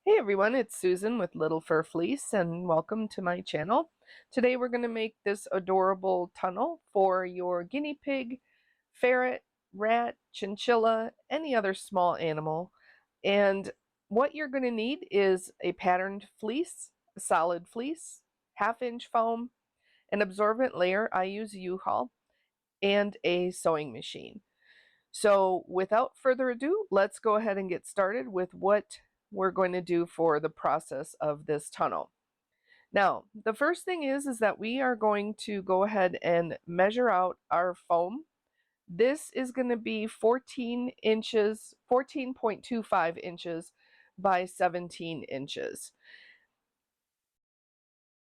Hey everyone, it's Susan with Little Fur Fleece and welcome to my channel. Today we're going to make this adorable tunnel for your guinea pig, ferret, rat, chinchilla, any other small animal. And what you're going to need is a patterned fleece, a solid fleece, half-inch foam, an absorbent layer, I use uhaul, and a sewing machine. So without further ado, let's go ahead and get started with what we're going to do for the process of this tunnel. Now, the first thing is that we are going to go ahead and measure out our foam. This is going to be 14 inches, 14.25 inches by 17 inches.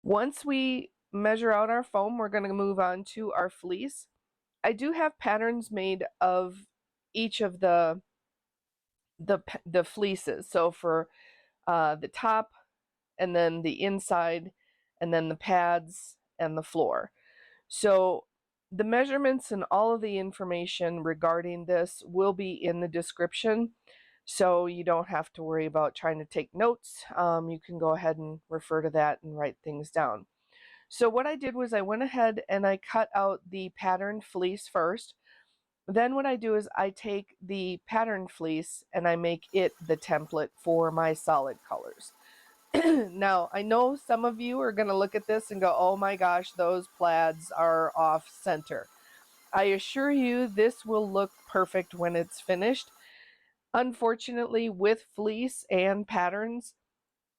Once we measure out our foam, we're going to move on to our fleece. I do have patterns made of each of the fleeces. So for the top, and then the inside, and then the pads and the floor. So the measurements and all of the information regarding this will be in the description, so you don't have to worry about trying to take notes. You can go ahead and refer to that and write things down. So what I did was I went ahead and I cut out the patterned fleece first. Then what I do is I take the pattern fleece and I make it the template for my solid colors. Now, I know some of you are going to look at this and go, oh my gosh, those plaids are off center. I assure you this will look perfect when it's finished. Unfortunately, with fleece and patterns,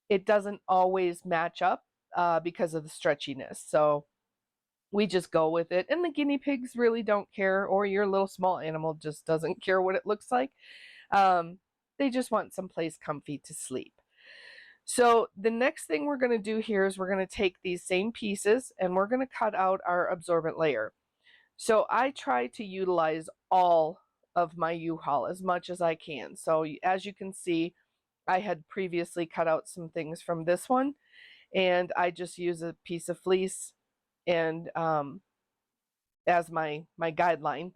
it doesn't always match up because of the stretchiness. So we just go with it, and the guinea pigs really don't care, or your little small animal just doesn't care what it looks like. They just want someplace comfy to sleep. So the next thing we're going to do here is we're going to take these same pieces and we're going to cut out our absorbent layer. So I try to utilize all of my U-Haul as much as I can. So as you can see, I had previously cut out some things from this one, and I just use a piece of fleece and as my guideline,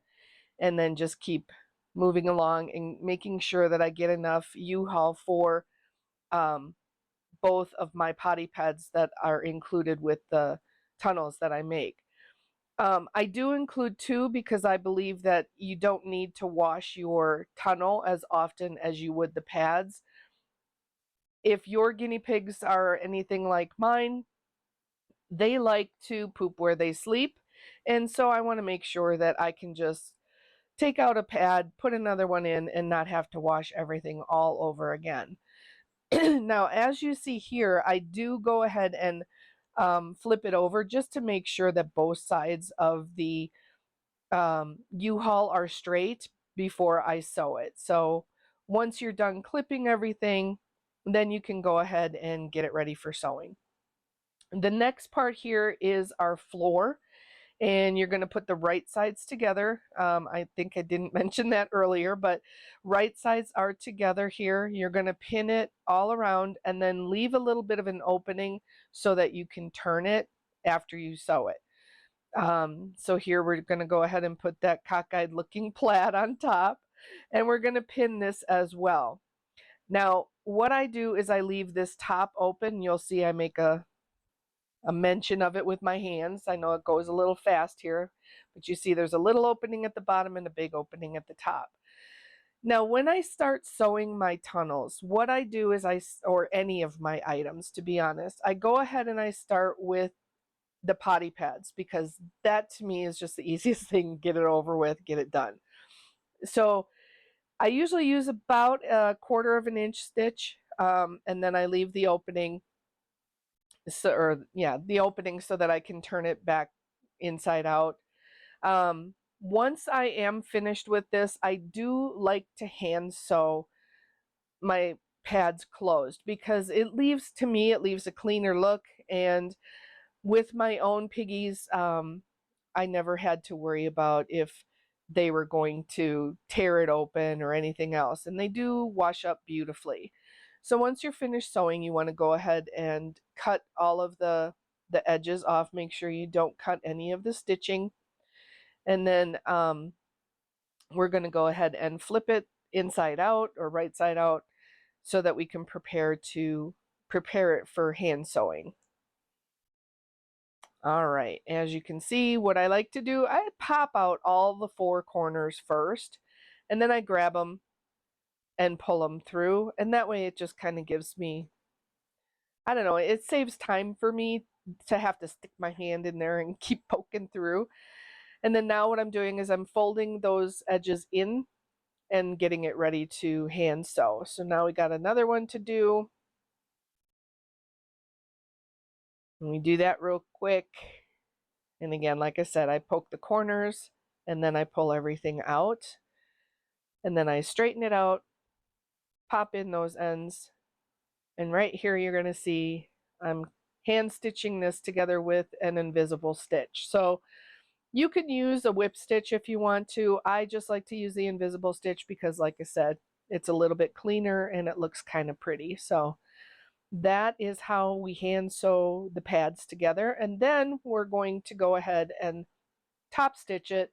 and then just keep moving along and making sure that I get enough U-Haul for both of my potty pads that are included with the tunnels that I make. I do include two because I believe that you don't need to wash your tunnel as often as you would the pads. If your guinea pigs are anything like mine, they like to poop where they sleep, and so I want to make sure that I can just take out a pad, put another one in, and not have to wash everything all over again. Now, as you see here, I do go ahead and flip it over just to make sure that both sides of the U-Haul are straight before I sew it. So once you're done clipping everything, then you can go ahead and get it ready for sewing. The next part here is our floor, and you're going to put the right sides together. I think I didn't mention that earlier, but right sides are together here. You're going to pin it all around and then leave a little bit of an opening so that you can turn it after you sew it. So here we're going to go ahead and put that cockeyed looking plaid on top, and we're going to pin this as well. Now, what I do is I leave this top open. You'll see I make a mention of it with my hands. I know it goes a little fast here, but you see there's a little opening at the bottom and a big opening at the top. Now, when I start sewing my tunnels, what I do is or any of my items, to be honest, I go ahead and I start with the potty pads, because that to me is just the easiest thing. Get it over with, get it done. So I usually use about 1/4 of an inch stitch, and then I leave the opening, the opening so that I can turn it back inside out. Once I am finished with this, I do like to hand sew my pads closed, because it leaves a cleaner look. And with my own piggies, I never had to worry about if they were going to tear it open or anything else, and they do wash up beautifully. So once you're finished sewing, you want to go ahead and cut all of the edges off. Make sure you don't cut any of the stitching, and then we're going to go ahead and flip it inside out or right side out, so that we can prepare it for hand sewing. All right, as you can see, what I like to do, I pop out all the 4 corners first, and then I grab them and pull them through, and that way it just kind of gives me, I don't know, it saves time for me to have to stick my hand in there and keep poking through. And then now what I'm doing is I'm folding those edges in and getting it ready to hand sew. So now we got another one to do. And we do that real quick. And again, like I said, I poke the corners and then I pull everything out. And then I straighten it out, pop in those ends. And right here, you're going to see I'm hand stitching this together with an invisible stitch. So you can use a whip stitch if you want to. I just like to use the invisible stitch because, like I said, it's a little bit cleaner and it looks kind of pretty. So that is how we hand sew the pads together. And then we're going to go ahead and top stitch it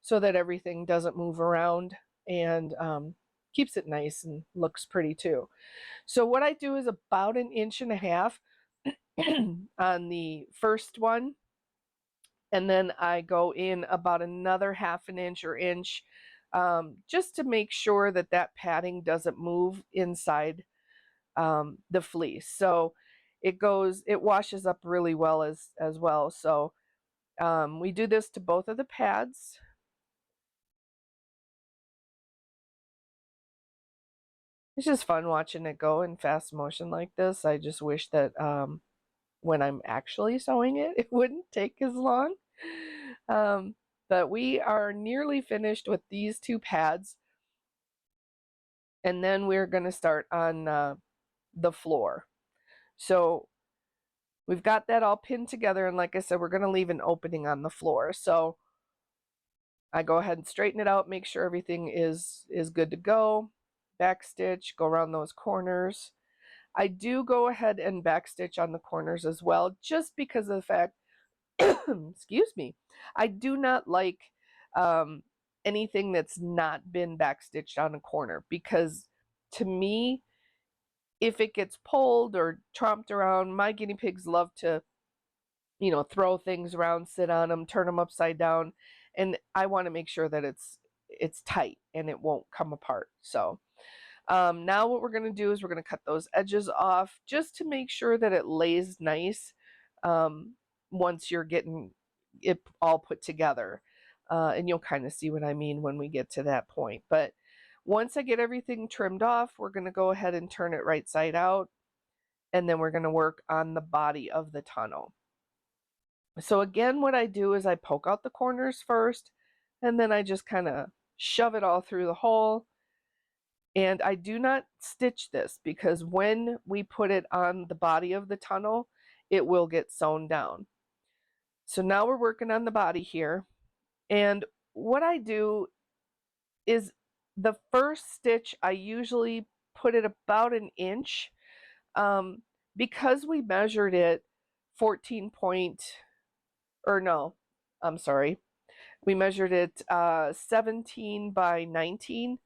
so that everything doesn't move around and keeps it nice and looks pretty too. So what I do is about 1.5 inches on the first one, and then I go in about another 1/2 inch or inch, just to make sure that that padding doesn't move inside the fleece. So it washes up really well as well. So we do this to both of the pads. It's just fun watching it go in fast motion like this. I just wish that when I'm actually sewing it, it wouldn't take as long. But we are nearly finished with these 2 pads. And then we're going to start on the floor. So we've got that all pinned together. And like I said, we're going to leave an opening on the floor. So I go ahead and straighten it out, make sure everything is good to go. Back stitch, go around those corners. I do go ahead and back stitch on the corners as well, just because of the fact, excuse me, I do not like anything that's not been backstitched on a corner, because to me, if it gets pulled or tromped around, my guinea pigs love to, throw things around, sit on them, turn them upside down, and I want to make sure that it's tight and it won't come apart. So now what we're going to do is we're going to cut those edges off just to make sure that it lays nice once you're getting it all put together. And you'll kind of see what I mean when we get to that point. But once I get everything trimmed off, we're going to go ahead and turn it right side out. And then we're going to work on the body of the tunnel. So again, what I do is I poke out the corners first, and then I just kind of shove it all through the hole. And I do not stitch this because when we put it on the body of the tunnel, it will get sewn down. So now we're working on the body here. And what I do is the first stitch, I usually put it about 1 inch. Because we measured it 14 point, or no, I'm sorry. We measured it 17 by 19.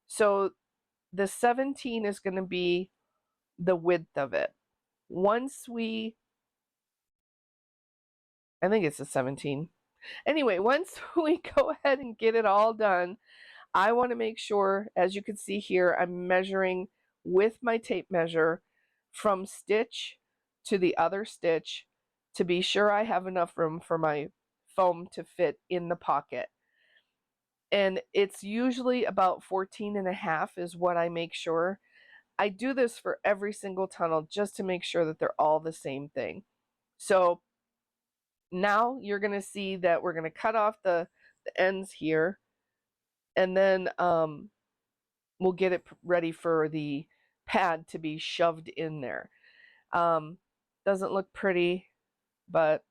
So the 17 is going to be the width of it. I think it's a 17. Anyway, once we go ahead and get it all done, I want to make sure, as you can see here, I'm measuring with my tape measure from stitch to the other stitch to be sure I have enough room for my foam to fit in the pocket. And it's usually about 14.5 is what I make sure. I do this for every single tunnel just to make sure that they're all the same thing. So now you're going to see that we're going to cut off the ends here, and then we'll get it ready for the pad to be shoved in there. Doesn't look pretty, but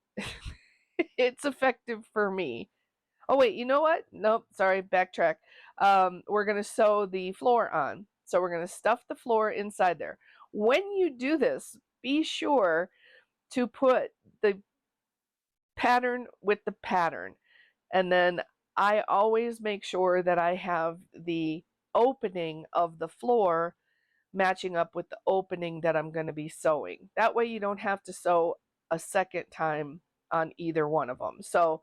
it's effective for me. Oh wait, you know what? Nope, sorry, backtrack. We're going to sew the floor on. So we're going to stuff the floor inside there. When you do this, be sure to put the pattern with the pattern. And then I always make sure that I have the opening of the floor matching up with the opening that I'm going to be sewing. That way you don't have to sew a second time on either one of them. So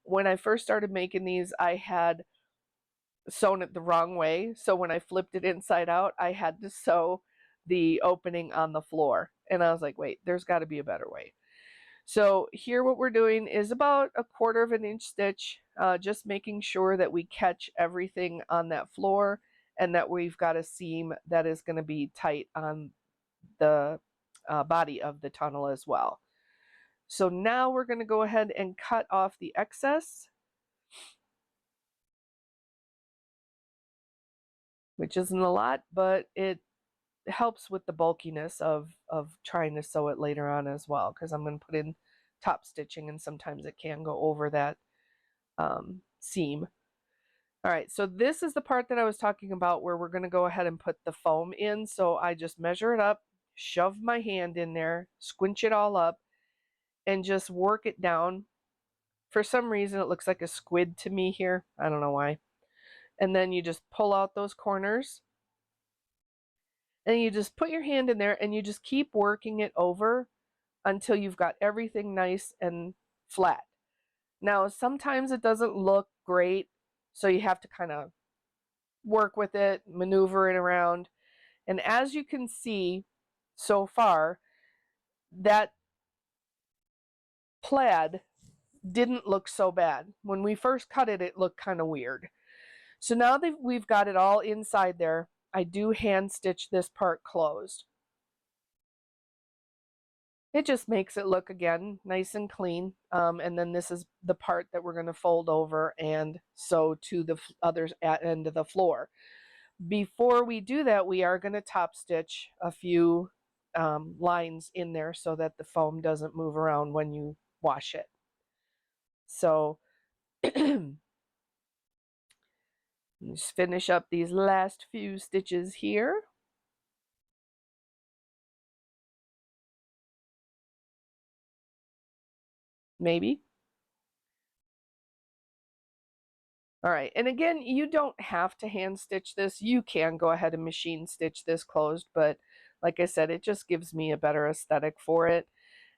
when I first started making these, I had sewn it the wrong way. So when I flipped it inside out, I had to sew the opening on the floor. And I was like, wait, there's got to be a better way. So here what we're doing is about 1/4 of an inch stitch, just making sure that we catch everything on that floor and that we've got a seam that is going to be tight on the body of the tunnel as well. So now we're going to go ahead and cut off the excess, which isn't a lot, but it helps with the bulkiness of trying to sew it later on as well, because I'm going to put in top stitching and sometimes it can go over that seam. All right, so this is the part that I was talking about where we're going to go ahead and put the foam in. So I just measure it up, shove my hand in there, squinch it all up, and just work it down. For some reason, it looks like a squid to me here. I don't know why. And then you just pull out those corners. And you just put your hand in there and you just keep working it over until you've got everything nice and flat. Now, sometimes it doesn't look great, so you have to kind of work with it, maneuver it around. And as you can see so far, that plaid didn't look so bad. When we first cut it, it looked kind of weird. So now that we've got it all inside there, I do hand stitch this part closed. It just makes it look, again, nice and clean. And then this is the part that we're going to fold over and sew to the other end of the floor. Before we do that, we are going to top stitch a few lines in there so that the foam doesn't move around when you wash it. So just finish up these last few stitches here. Maybe. All right, and again, you don't have to hand stitch this. You can go ahead and machine stitch this closed, but like I said, it just gives me a better aesthetic for it.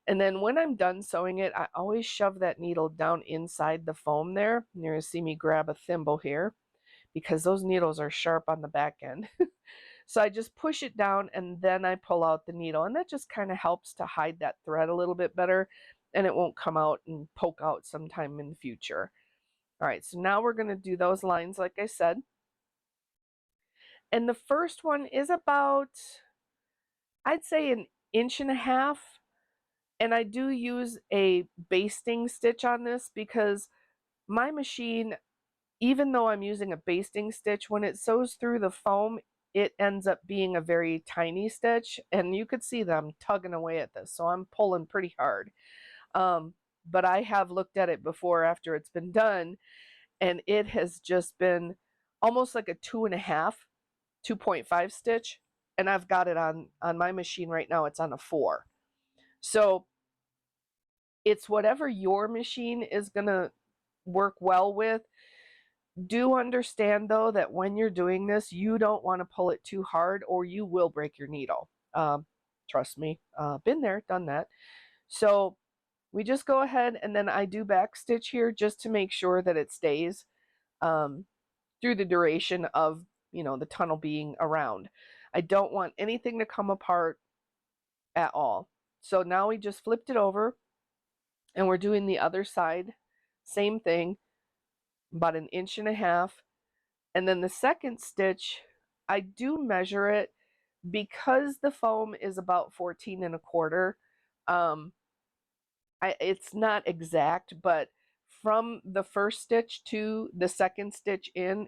And then when I'm done sewing it, I always shove that needle down inside the foam there. You're going to see me grab a thimble here because those needles are sharp on the back end. So I just push it down and then I pull out the needle, and that just kind of helps to hide that thread a little bit better, and it won't come out and poke out sometime in the future. All right, so now we're going to do those lines like I said. And the first one is about, I'd say, 1.5 inches. And I do use a basting stitch on this because my machine, even though I'm using a basting stitch, when it sews through the foam, it ends up being a very tiny stitch. And you could see that I'm tugging away at this, so I'm pulling pretty hard. But I have looked at it before after it's been done, and it has just been almost like a 2.5, 2.5 stitch, and I've got it on my machine right now. It's on a 4. So it's whatever your machine is gonna work well with. Do understand though that when you're doing this, you don't want to pull it too hard or you will break your needle. Trust me, been there, done that. So we just go ahead and then I do back stitch here just to make sure that it stays through the duration of, the tunnel being around. I don't want anything to come apart at all. So now we just flipped it over and we're doing the other side. Same thing, about 1.5 inches. And then the second stitch, I do measure it because the foam is about 14 1/4. It's not exact, but from the first stitch to the second stitch in,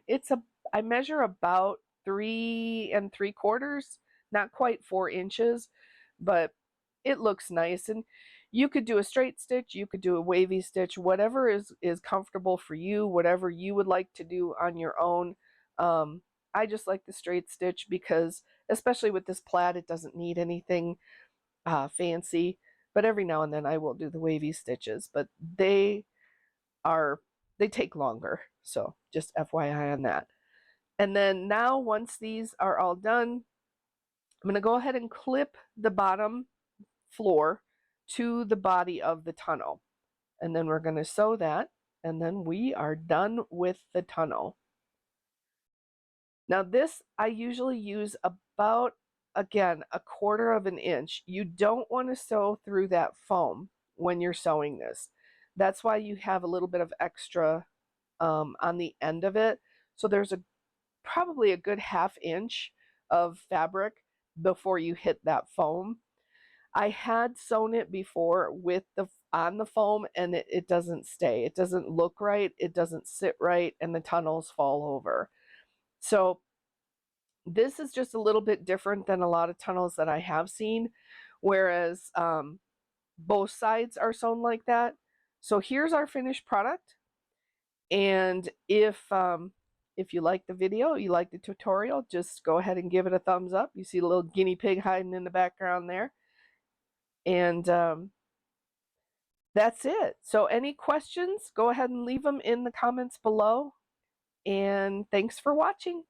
I measure about 3 3/4, not quite 4 inches, but it looks nice. And you could do a straight stitch, you could do a wavy stitch, whatever is comfortable for you, whatever you would like to do on your own. I just like the straight stitch because, especially with this plaid, it doesn't need anything fancy. But every now and then I will do the wavy stitches, but they take longer. So just FYI on that. And then now once these are all done, I'm going to go ahead and clip the bottom floor to the body of the tunnel. And then we're going to sew that, and then we are done with the tunnel. Now this, I usually use about, again, 1/4 of an inch. You don't want to sew through that foam when you're sewing this. That's why you have a little bit of extra on the end of it. So there's probably a good 1/2 inch of fabric before you hit that foam. I had sewn it before with on the foam, and it doesn't stay. It doesn't look right, it doesn't sit right, and the tunnels fall over. So this is just a little bit different than a lot of tunnels that I have seen, whereas both sides are sewn like that. So here's our finished product. And if you like the video, you like the tutorial, just go ahead and give it a thumbs up. You see the little guinea pig hiding in the background there. And that's it. So any questions, go ahead and leave them in the comments below. And thanks for watching.